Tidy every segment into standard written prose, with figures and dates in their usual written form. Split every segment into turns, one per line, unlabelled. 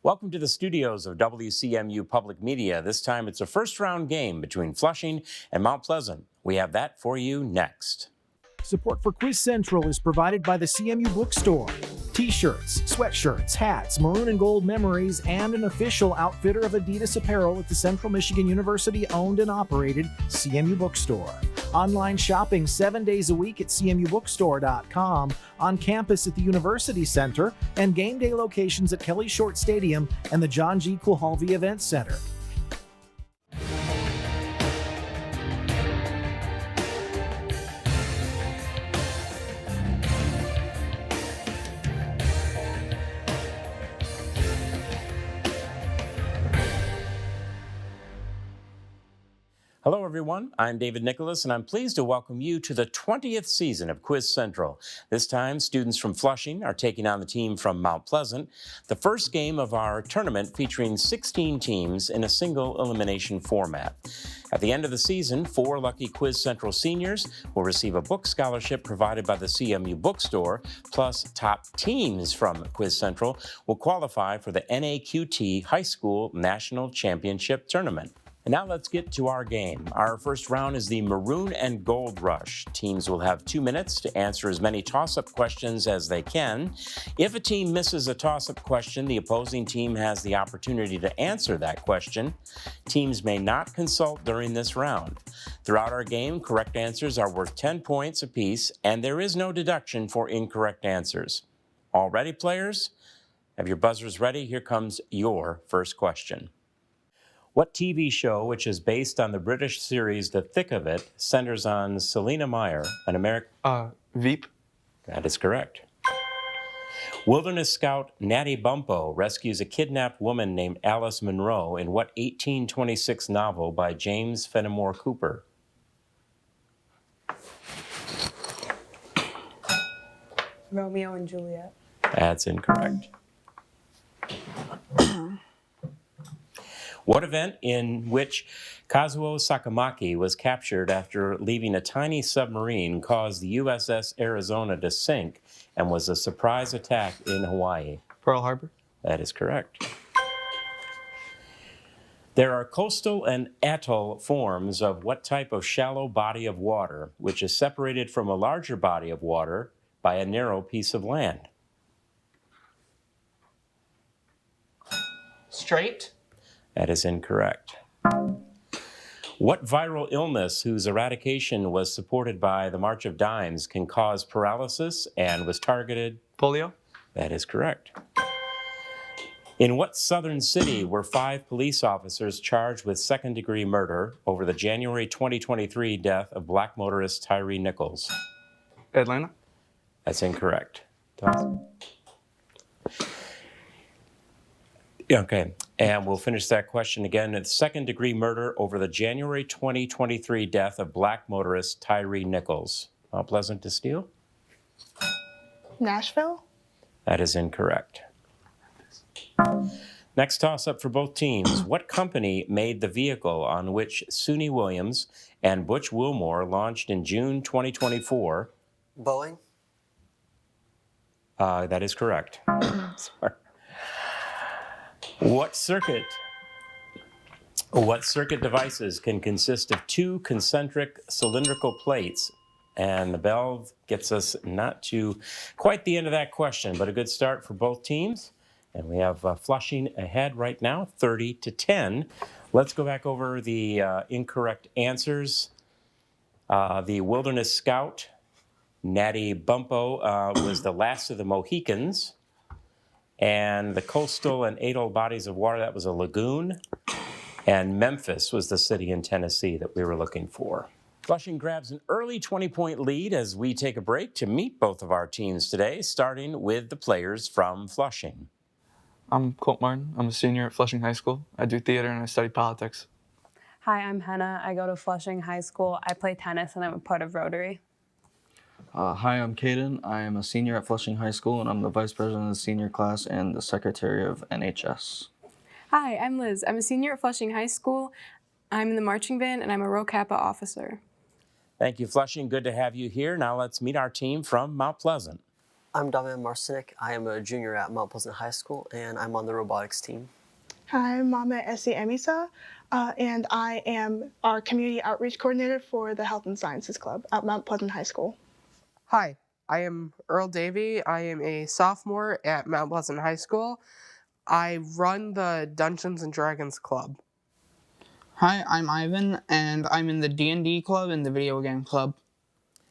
Welcome to the studios of WCMU Public Media. This time it's a first-round game between Flushing and Mount Pleasant. We have that for you next.
Support for Quiz Central is provided by the CMU Bookstore. T-shirts, sweatshirts, hats, maroon and gold memories, and an official outfitter of Adidas apparel at the Central Michigan University owned and operated CMU Bookstore. Online shopping 7 days a week at cmubookstore.com, on campus at the University Center, and game day locations at Kelly Short Stadium and the John G. Kulhalvi Event Center.
Hello, everyone. I'm David Nicholas, and I'm pleased to welcome you to the 20th season of Quiz Central. This time, students from Flushing are taking on the team from Mount Pleasant, the first game of our tournament featuring 16 teams in a single elimination format. At the end of the season, 4 lucky Quiz Central seniors will receive a book scholarship provided by the CMU Bookstore, plus top teams from Quiz Central will qualify for the NAQT High School National Championship Tournament. And now let's get to our game. Our first round is the Maroon and Gold Rush. Teams will have 2 minutes to answer as many toss-up questions as they can. If a team misses a toss-up question, the opposing team has the opportunity to answer that question. Teams may not consult during this round. Throughout our game, correct answers are worth 10 points apiece, and there is no deduction for incorrect answers. All ready, players? Have your buzzers ready? Here comes your first question. What TV show, which is based on the British series The Thick of It, centers on Selina Meyer, an American...
Veep.
That is correct. Wilderness scout Natty Bumppo rescues a kidnapped woman named Alice Munro in what 1826 novel by James Fenimore Cooper?
Romeo and Juliet.
That's incorrect. What event in which Kazuo Sakamaki was captured after leaving a tiny submarine caused the USS Arizona to sink and was a surprise attack in Hawaii?
Pearl Harbor.
That is correct. There are coastal and atoll forms of what type of shallow body of water, which is separated from a larger body of water by a narrow piece of land?
Straight.
That is incorrect. What viral illness whose eradication was supported by the March of Dimes can cause paralysis and was targeted?
Polio.
That is correct. In what southern city were 5 police officers charged with second-degree murder over the January 2023 death of black motorist Tyree Nichols?
Atlanta.
That's incorrect. Okay, and we'll finish that question again. It's second-degree murder over the January 2023 death of black motorist Tyree Nichols. Mount Pleasant to steal?
Nashville?
That is incorrect. Next toss-up for both teams. What company made the vehicle on which Suni Williams and Butch Wilmore launched in June 2024?
Boeing?
That is correct. Sorry. What circuit devices can consist of 2 concentric cylindrical plates? And the bell gets us not to quite the end of that question, but a good start for both teams. And we have Flushing ahead right now, 30-10. Let's go back over the incorrect answers. The Wilderness Scout, Natty Bumppo, was the last of the Mohicans. And the coastal and atoll bodies of water, that was a lagoon. And Memphis was the city in Tennessee that we were looking for. Flushing grabs an early 20-point lead as we take a break to meet both of our teams today, starting with the players from Flushing.
I'm Colt Martin. I'm a senior at Flushing High School. I do theater and I study politics.
Hi, I'm Henna. I go to Flushing High School. I play tennis and I'm a part of Rotary.
Hi, I'm Caden. I am a senior at Flushing High School, and I'm the vice president of the senior class and the secretary of NHS.
Hi, I'm Liz. I'm a senior at Flushing High School. I'm in the marching band, and I'm a Rho Kappa officer.
Thank you, Flushing. Good to have you here. Now let's meet our team from Mount Pleasant.
I'm Damian Marcinek. I am a junior at Mount Pleasant High School, and I'm on the robotics team.
Hi, I'm Mama Essie Emisa, and I am our community outreach coordinator for the Health and Sciences Club at Mount Pleasant High School.
Hi, I am Earl Davey. I am a sophomore at Mount Pleasant High School. I run the Dungeons and Dragons Club.
Hi, I'm Ivan, and I'm in the D&D club and the video game club.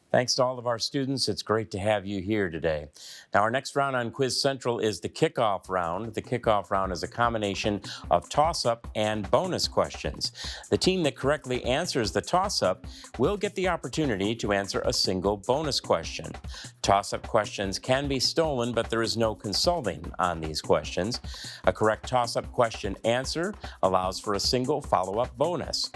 Thanks to all of our students. It's great to have you here today. Now, our next round on Quiz Central is the kickoff round. The kickoff round is a combination of toss-up and bonus questions. The team that correctly answers the toss-up will get the opportunity to answer a single bonus question. Toss-up questions can be stolen, but there is no consulting on these questions. A correct toss-up question answer allows for a single follow-up bonus.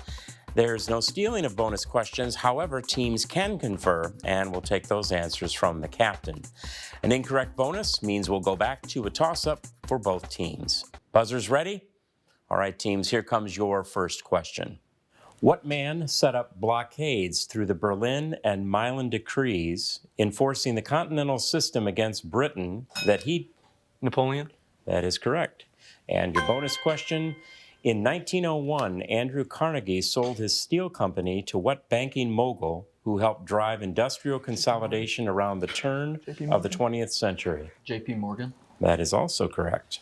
There's no stealing of bonus questions. However, teams can confer, and we'll take those answers from the captain. An incorrect bonus means we'll go back to a toss-up for both teams. Buzzers ready? All right, teams, here comes your first question. What man set up blockades through the Berlin and Milan decrees, enforcing the continental system against Britain that he...
Napoleon?
That is correct. And your bonus question: in 1901, Andrew Carnegie sold his steel company to what banking mogul who helped drive industrial consolidation around the turn of the 20th century?
J.P. Morgan.
That is also correct.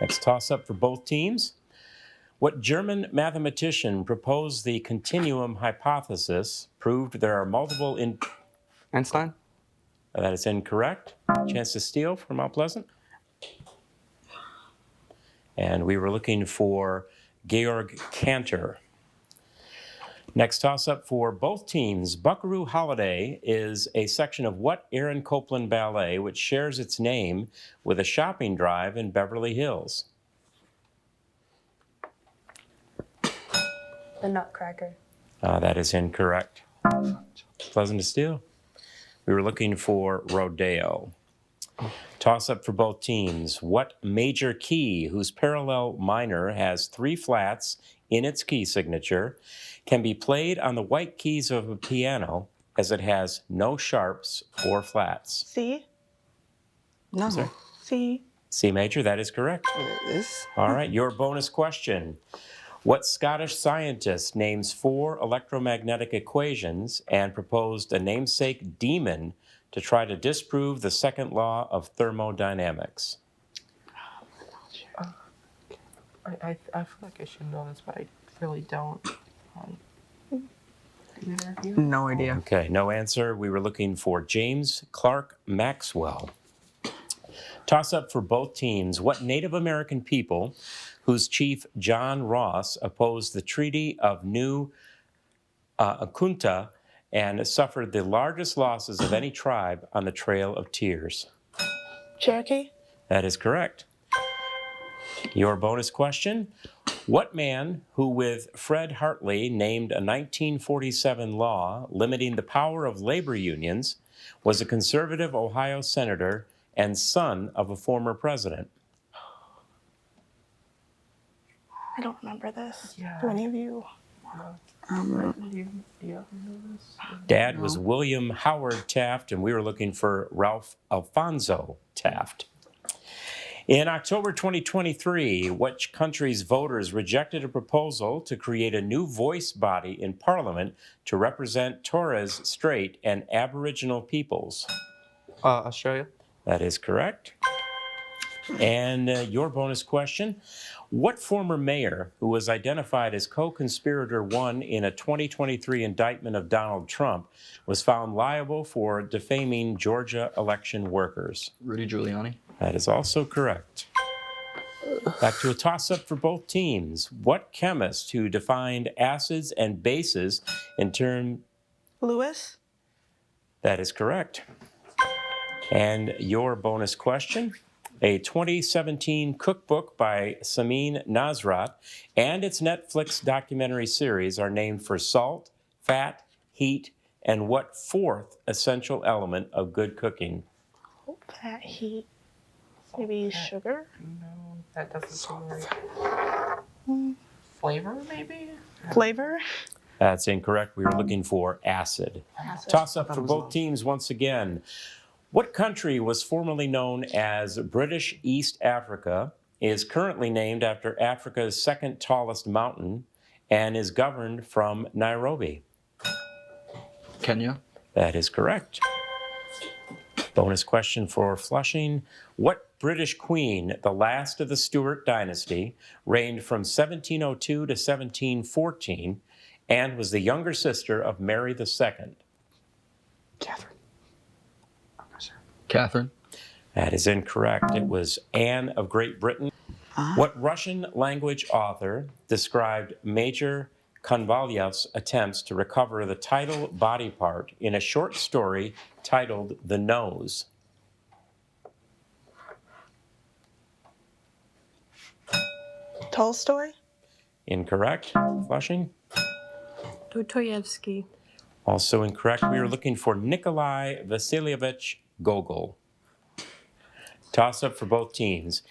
Next toss-up for both teams. What German mathematician proposed the continuum hypothesis, proved there are multiple
Einstein?
That is incorrect. Chance to steal from Mount Pleasant. And we were looking for Georg Cantor. Next toss-up for both teams. Buckaroo Holiday is a section of what Aaron Copland ballet which shares its name with a shopping drive in Beverly Hills?
The Nutcracker.
That is incorrect. Pleasant to steal. We were looking for Rodeo. Toss-up for both teams. What major key, whose parallel minor has 3 flats in its key signature, can be played on the white keys of a piano as it has no sharps or flats?
C.
No.
Sorry?
C.
C major, that is correct.
This?
All right, your bonus question. What Scottish scientist names 4 electromagnetic equations and proposed a namesake demon to try to disprove the second law of thermodynamics?
I feel like I should know this, but I really don't.
No idea.
Okay, no answer. We were looking for James Clerk Maxwell. Toss-up for both teams. What Native American people, whose chief John Ross opposed the Treaty of New Akunta and suffered the largest losses of any tribe on the Trail of Tears?
Cherokee.
That is correct. Your bonus question. What man who with Fred Hartley named a 1947 law limiting the power of labor unions was a conservative Ohio senator and son of a former president?
I don't remember this.
Yeah.
Do any of you?
Dad was William Howard Taft, and we were looking for Ralph Alfonso Taft. In October 2023, which country's voters rejected a proposal to create a new voice body in Parliament to represent Torres Strait and Aboriginal peoples?
Australia?
That is correct. And your bonus question. What former mayor who was identified as co-conspirator 1 in a 2023 indictment of Donald Trump was found liable for defaming Georgia election workers?
Rudy Giuliani.
That is also correct. Back to a toss-up for both teams. What chemist who defined acids and bases in terms...
Lewis.
That is correct. And your bonus question. A 2017 cookbook by Samin Nasrat and its Netflix documentary series are named for salt, fat, heat, and what 4th essential element of good cooking?
Fat, heat. Maybe sugar.
No, that doesn't seem right. Flavor, maybe?
Flavor.
That's incorrect. We were looking for acid. Toss up for both teams once again. What country was formerly known as British East Africa, is currently named after Africa's second tallest mountain, and is governed from Nairobi?
Kenya.
That is correct. Bonus question for Flushing. What British queen, the last of the Stuart dynasty, reigned from 1702 to 1714 and was the younger sister of Mary II?
Catherine.
That is incorrect. It was Anne of Great Britain. What Russian language author described Major Konvalyev's attempts to recover the title body part in a short story titled The Nose?
Tolstoy?
Incorrect. Flushing?
Dostoevsky.
Also incorrect. We are looking for Nikolai Vasilievich Gogol. Toss up for both teams.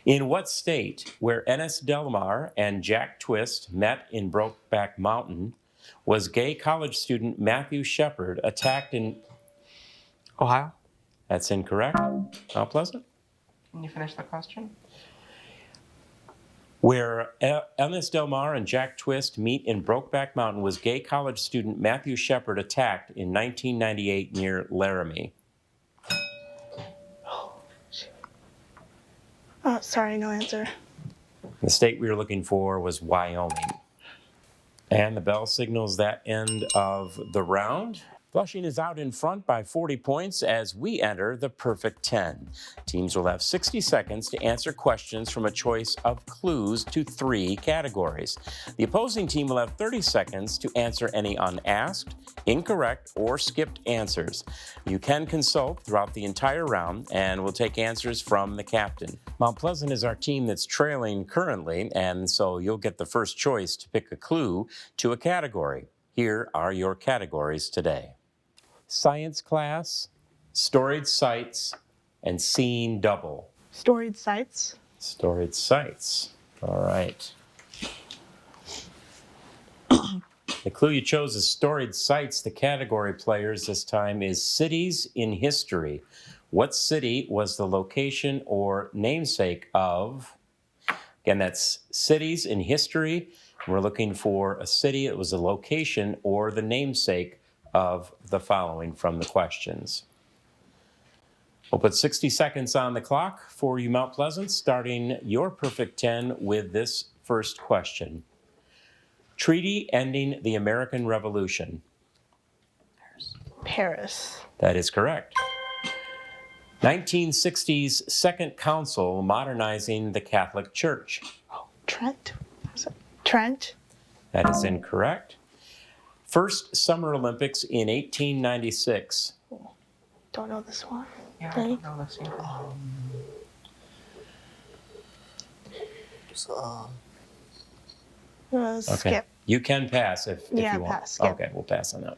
In what state, where Ennis Del Mar and Jack Twist met in Brokeback Mountain, was gay college student Matthew Shepard attacked in...
Ohio?
That's incorrect. Mount Pleasant?
Can you finish the question?
Where Ennis Del Mar and Jack Twist meet in Brokeback Mountain, was gay college student Matthew Shepard attacked in 1998 near Laramie?
Oh, sorry, no answer.
The state we were looking for was Wyoming. And the bell signals that end of the round. Flushing is out in front by 40 points as we enter the perfect 10. Teams will have 60 seconds to answer questions from a choice of clues to 3 categories. The opposing team will have 30 seconds to answer any unasked, incorrect, or skipped answers. You can consult throughout the entire round, and we'll take answers from the captain. Mount Pleasant is our team that's trailing currently, and so you'll get the first choice to pick a clue to a category. Here are your categories today. Science class, storied sites, and seeing double.
Storied sites.
Storied sites. All right. The clue you chose is storied sites. The category, players, this time is cities in history. What city was the location or namesake of? Again, that's cities in history. We're looking for a city that was a location or the namesake of the following from the questions. We'll put 60 seconds on the clock for you, Mount Pleasant, starting your perfect 10 with this first question. Treaty ending the American Revolution.
Paris.
That is correct. 1960s Second Council modernizing the Catholic Church.
Trent. Was it Trent?
That is incorrect. First Summer Olympics in 1896.
Don't know this one.
Yeah, I
Ready?
don't know this either.
Skip.
You can pass if
Yeah,
you want.
pass, skip.
Okay, we'll pass on that.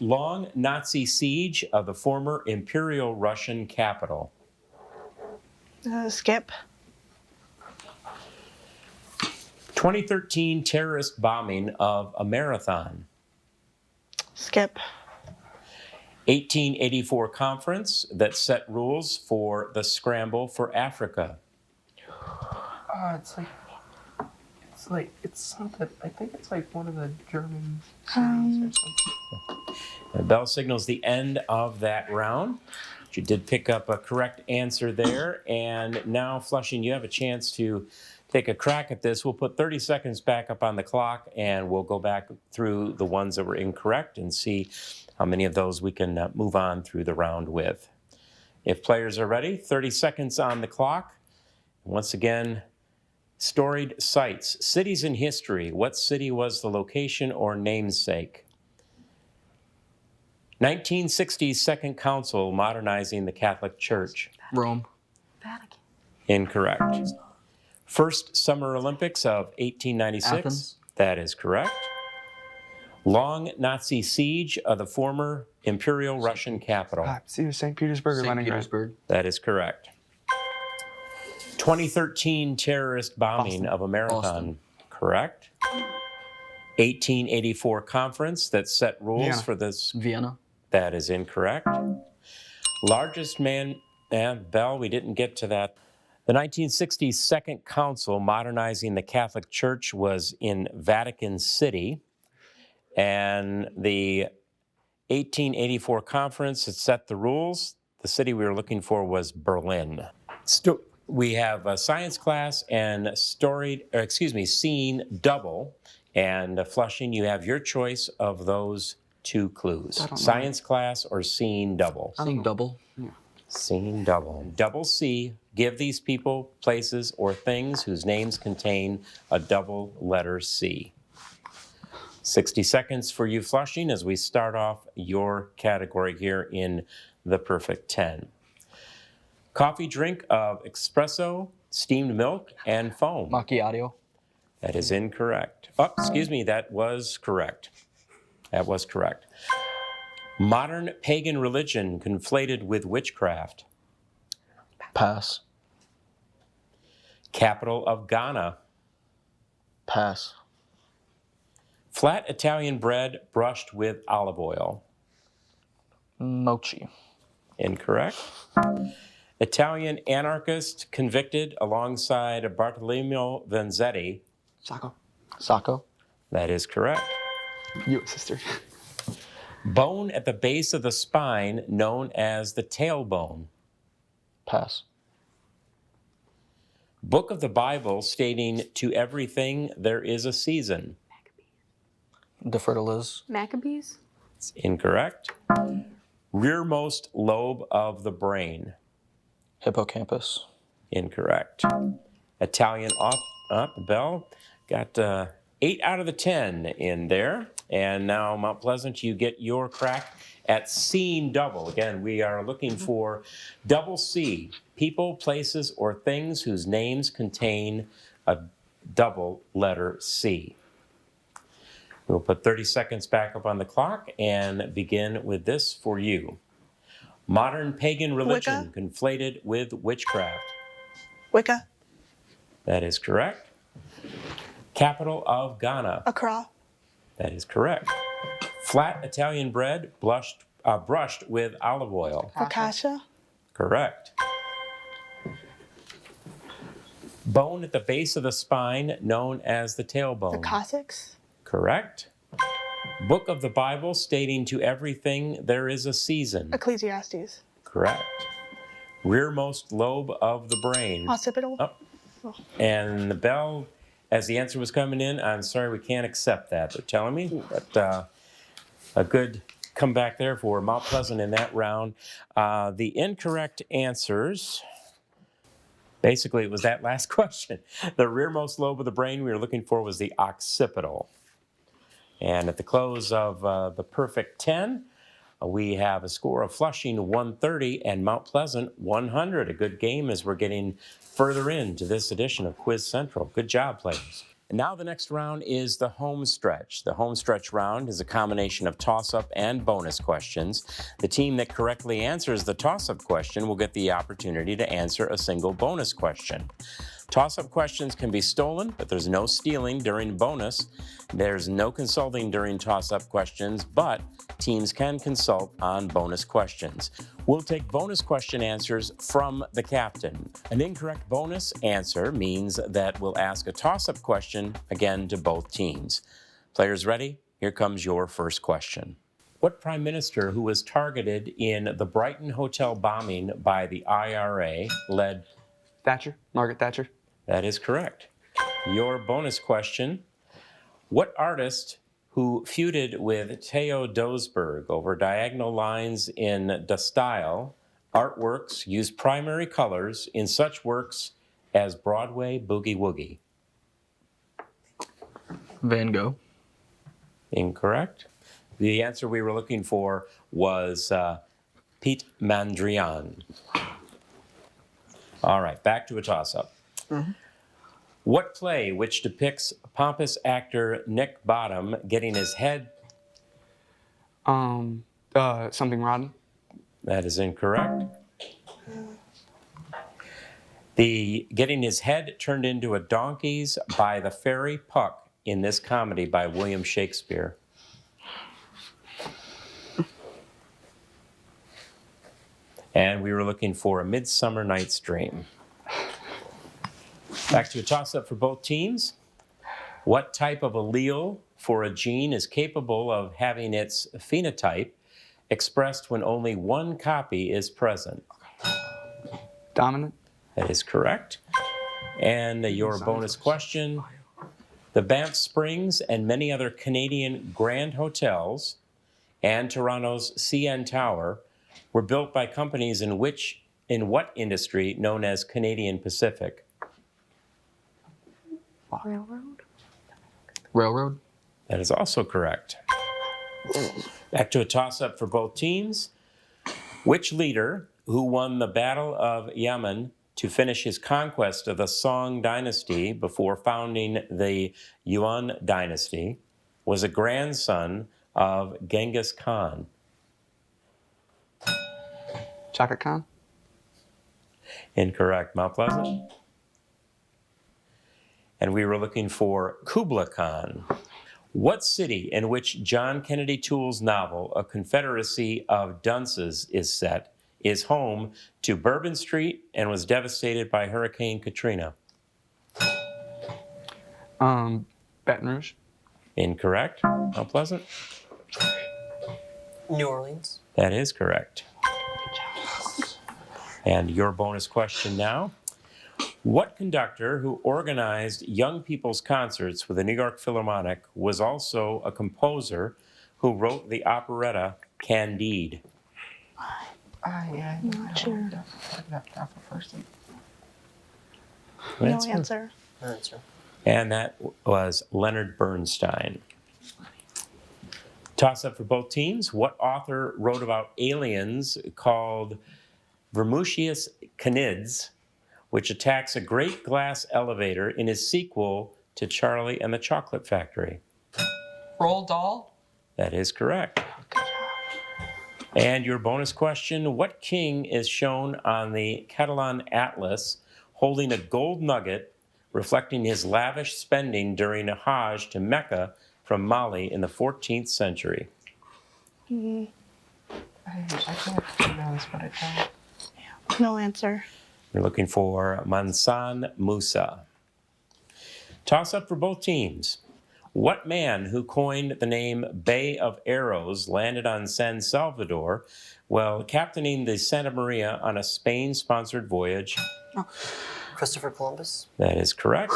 Long Nazi siege of the former Imperial Russian capital.
Skip.
2013 terrorist bombing of a marathon.
Skip.
1884 conference that set rules for the scramble for Africa.
It's something. I think it's like one of the German cities or something.
The bell signals the end of that round. You did pick up a correct answer there. And now, Flushing, you have a chance to take a crack at this. We'll put 30 seconds back up on the clock, and we'll go back through the ones that were incorrect and see how many of those we can move on through the round with. If players are ready, 30 seconds on the clock. Once again, storied sites, cities in history. What city was the location or namesake? 1960s Second Council modernizing the Catholic Church.
Rome.
Vatican.
Incorrect. First Summer Olympics of 1896.
Athens.
That is correct. Long Nazi siege of the former Imperial Russian capital.
It's either St. Petersburg or
St.
Leningrad.
Petersburg.
That is correct. 2013 terrorist bombing
Boston.
of a marathon.
Boston.
Correct. 1884 conference that set rules
Vienna.
for this.
Vienna.
That is incorrect. Largest man, and Bell, we didn't get to that. The 1960 Second Council modernizing the Catholic Church was in Vatican City, and the 1884 conference that set the rules. The city we were looking for was Berlin. We have a science class and scene double. And Flushing, you have your choice of those two clues. Science class or scene double?
Scene double.
Scene double. Double C, give these people, places, or things whose names contain a double letter C. 60 seconds for you, Flushing, as we start off your category here in the Perfect 10. Coffee drink of espresso, steamed milk, and foam.
Macchiato.
That is incorrect. Oh, excuse me, that was correct. That was correct. Modern pagan religion conflated with witchcraft.
Pass.
Capital of Ghana.
Pass.
Flat Italian bread brushed with olive oil.
Mochi.
Incorrect. Italian anarchist convicted alongside Bartolomeo Vanzetti.
Sacco.
That is correct.
U.S. history.
Bone at the base of the spine known as the tailbone.
Pass.
Book of the Bible stating to everything there is a season.
Defer to Liz.
Maccabees?
It's incorrect. Rearmost lobe of the brain.
Hippocampus.
Incorrect. Italian Bell got 8 out of the 10 in there. And now, Mount Pleasant, you get your crack at scene double. Again, we are looking for double C, people, places, or things whose names contain a double letter C. We'll put 30 seconds back up on the clock and begin with this for you. Modern pagan religion
Wicca.
conflated with witchcraft.
Wicca.
That is correct. Capital of Ghana.
Accra.
That is correct. Flat Italian bread brushed with olive oil.
Focaccia.
Correct. Bone at the base of the spine known as the
The
tailbone.
Cossacks.
Correct. Book of the Bible stating to everything there is a season.
Ecclesiastes.
Correct. Rearmost lobe of the brain.
Occipital.
Oh. And the bell, as the answer was coming in, I'm sorry, we can't accept that. They're telling me, but a good comeback there for Mount Pleasant in that round. The incorrect answers, basically it was that last question. The rearmost lobe of the brain we were looking for was the occipital. And at the close of the Perfect 10, we have a score of Flushing 130 and Mount Pleasant 100. A good game as we're getting further into this edition of Quiz Central. Good job, players. And now the next round is the home stretch. The home stretch round is a combination of toss-up and bonus questions. The team that correctly answers the toss-up question will get the opportunity to answer a single bonus question. Toss-up questions can be stolen, but there's no stealing during bonus. There's no consulting during toss-up questions, but teams can consult on bonus questions. We'll take bonus question answers from the captain. An incorrect bonus answer means that we'll ask a toss-up question again to both teams. Players ready? Here comes your first question. What prime minister who was targeted in the Brighton Hotel bombing by the IRA led?
Thatcher. Margaret Thatcher.
That is correct. Your bonus question. What artist who feuded with Theo Dosberg over diagonal lines in De Style artworks used primary colors in such works as Broadway Boogie Woogie?
Van Gogh.
Incorrect. The answer we were looking for was Pete Mondrian. All right, back to a toss-up. What play which depicts pompous actor Nick Bottom getting his head?
Something rotten.
That is incorrect. The getting his head turned into a donkey's by the fairy Puck in this comedy by William Shakespeare. And we were looking for A Midsummer Night's Dream. Back to a toss-up for both teams. What type of allele for a gene is capable of having its phenotype expressed when only one copy is present?
Dominant.
That is correct. And your bonus question. The Banff Springs and many other Canadian Grand Hotels and Toronto's CN Tower were built by companies in what industry known as Canadian Pacific?
Railroad.
That is also correct. Back to a toss-up for both teams. Which leader who won the Battle of Yemen to finish his conquest of the Song dynasty before founding the Yuan dynasty was a grandson of Genghis Khan?
Chaka Khan.
Incorrect. Mount Pleasant? And we were looking for Kubla Khan. What city in which John Kennedy Toole's novel, A Confederacy of Dunces, is set, is home to Bourbon Street and was devastated by Hurricane Katrina?
Baton Rouge.
Incorrect. Mount Pleasant?
New Orleans.
That is correct. And your bonus question now. What conductor who organized young people's concerts with the New York Philharmonic was also a composer who wrote the operetta Candide?
I'm
not sure.
No
No
answer.
answer.
No answer.
And that was Leonard Bernstein. Toss up for both teams. What author wrote about aliens called Vermoutius Canids, which attacks a great glass elevator in his sequel to Charlie and the Chocolate Factory?
Roald Dahl.
That is correct. And your bonus question, what king is shown on the Catalan Atlas holding a gold nugget reflecting his lavish spending during a Hajj to Mecca from Mali in the 14th century?
I can't pronounce, but I don't.
No answer.
We're looking for Mansan Musa. Toss up for both teams. What man who coined the name Bay of Arrows landed on San Salvador while captaining the Santa Maria on a Spain-sponsored voyage?
Christopher Columbus.
That is correct.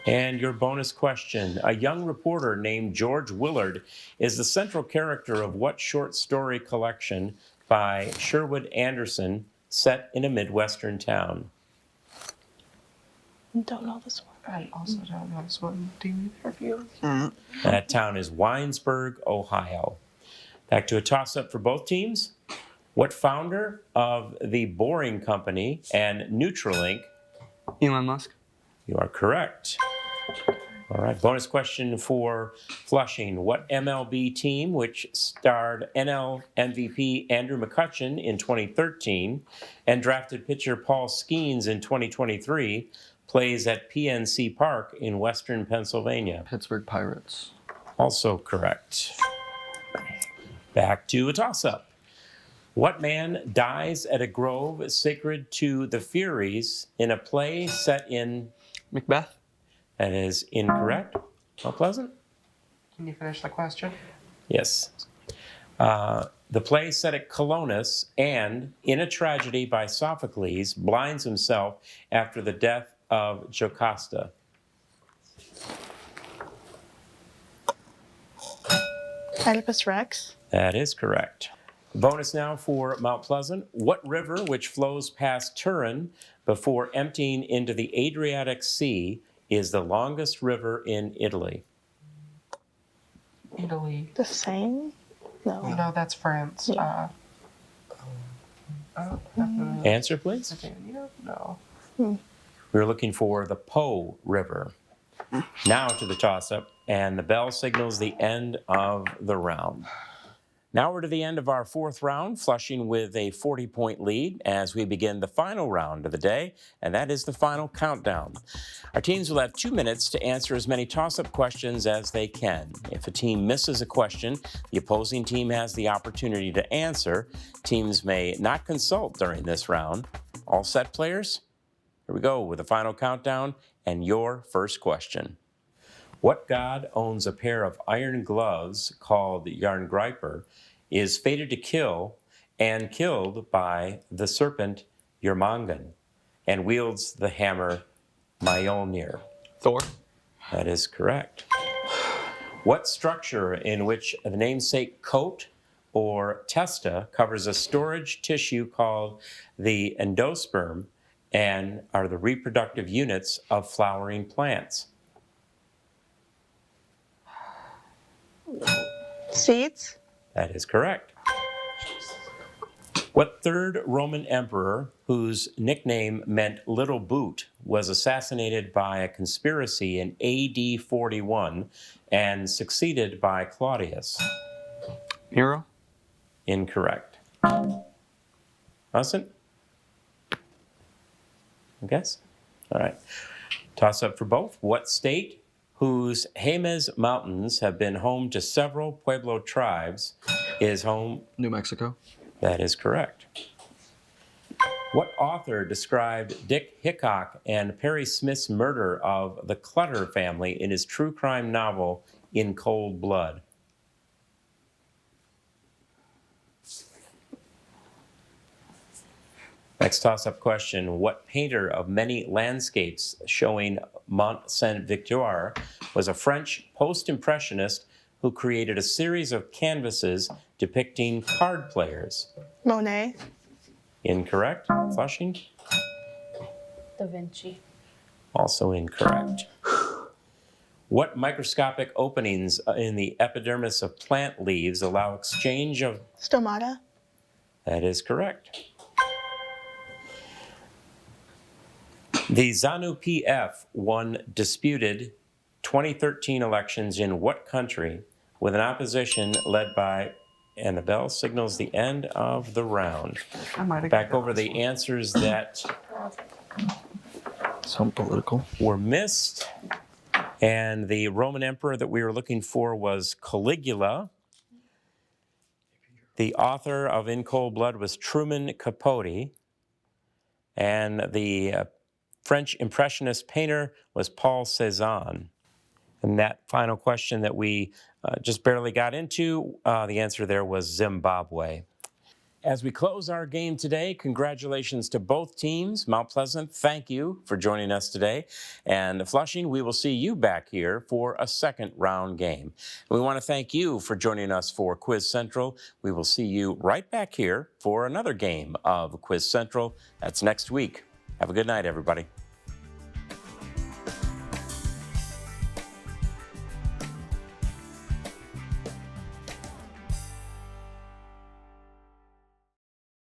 And your bonus question. A young reporter named George Willard is the central character of what short story collection by Sherwood Anderson set in a Midwestern town?
Don't know this one.
I also don't know this one. Do you review?
That town is Winesburg, Ohio. Back to a toss-up for both teams. What founder of the Boring Company and Nutralink?
Elon Musk.
You are correct. All right, bonus question for Flushing. What MLB team, which starred NL MVP Andrew McCutchen in 2013 and drafted pitcher Paul Skeens in 2023, plays at PNC Park in western Pennsylvania?
Pittsburgh Pirates.
Also correct. Back to a toss-up. What man dies at a grove sacred to the Furies in a play set in...
Macbeth.
That is incorrect. Mount Pleasant?
Can you finish the question?
Yes. The play set at Colonus and, in a tragedy by Sophocles, blinds himself after the death of Jocasta.
Oedipus Rex.
That is correct. Bonus now for Mount Pleasant. What river, which flows past Turin before emptying into the Adriatic Sea, is the longest river in Italy?
Italy.
The Seine? No.
No, that's France.
Yeah.
Answer, please.
Danube? No.
We're looking for the Po River. Now to the toss-up, and the bell signals the end of the round. Now we're to the end of our fourth round, Flushing with a 40-point lead as we begin the final round of the day, and that is the final countdown. Our teams will have 2 minutes to answer as many toss-up questions as they can. If a team misses a question, the opposing team has the opportunity to answer. Teams may not consult during this round. All set, players? Here we go with the final countdown and your first question. What god owns a pair of iron gloves called Yarngriper, is fated to kill and killed by the serpent Jormungand, and wields the hammer Mjolnir?
Thor.
That is correct. What structure in which the namesake coat or testa covers a storage tissue called the endosperm and are the reproductive units of flowering plants?
Seeds.
That is correct. What third Roman emperor, whose nickname meant Little Boot, was assassinated by a conspiracy in AD 41 and succeeded by Claudius?
Nero.
Incorrect. Austin? I guess? All right. Toss up for both. What state, whose Jemez Mountains have been home to several Pueblo tribes, is home?
New Mexico.
That is correct. What author described Dick Hickok and Perry Smith's murder of the Clutter family in his true crime novel, In Cold Blood? Next toss-up question. What painter of many landscapes showing Mont Saint-Victor was a French post-impressionist who created a series of canvases depicting card players?
Monet.
Incorrect. Flushing?
Da Vinci.
Also incorrect. What microscopic openings in the epidermis of plant leaves allow exchange of...
Stomata.
That is correct. The ZANU-PF won disputed 2013 elections in what country with an opposition led by, and the bell signals the end of the round. Back over the answers that
Some political.
were missed. And the Roman emperor that we were looking for was Caligula. The author of In Cold Blood was Truman Capote. And the French Impressionist painter was Paul Cézanne. And that final question that we just barely got into, the answer there was Zimbabwe. As we close our game today, congratulations to both teams. Mount Pleasant, thank you for joining us today. And Flushing, we will see you back here for a second round game. We want to thank you for joining us for Quiz Central. We will see you right back here for another game of Quiz Central. That's next week. Have a good night, everybody.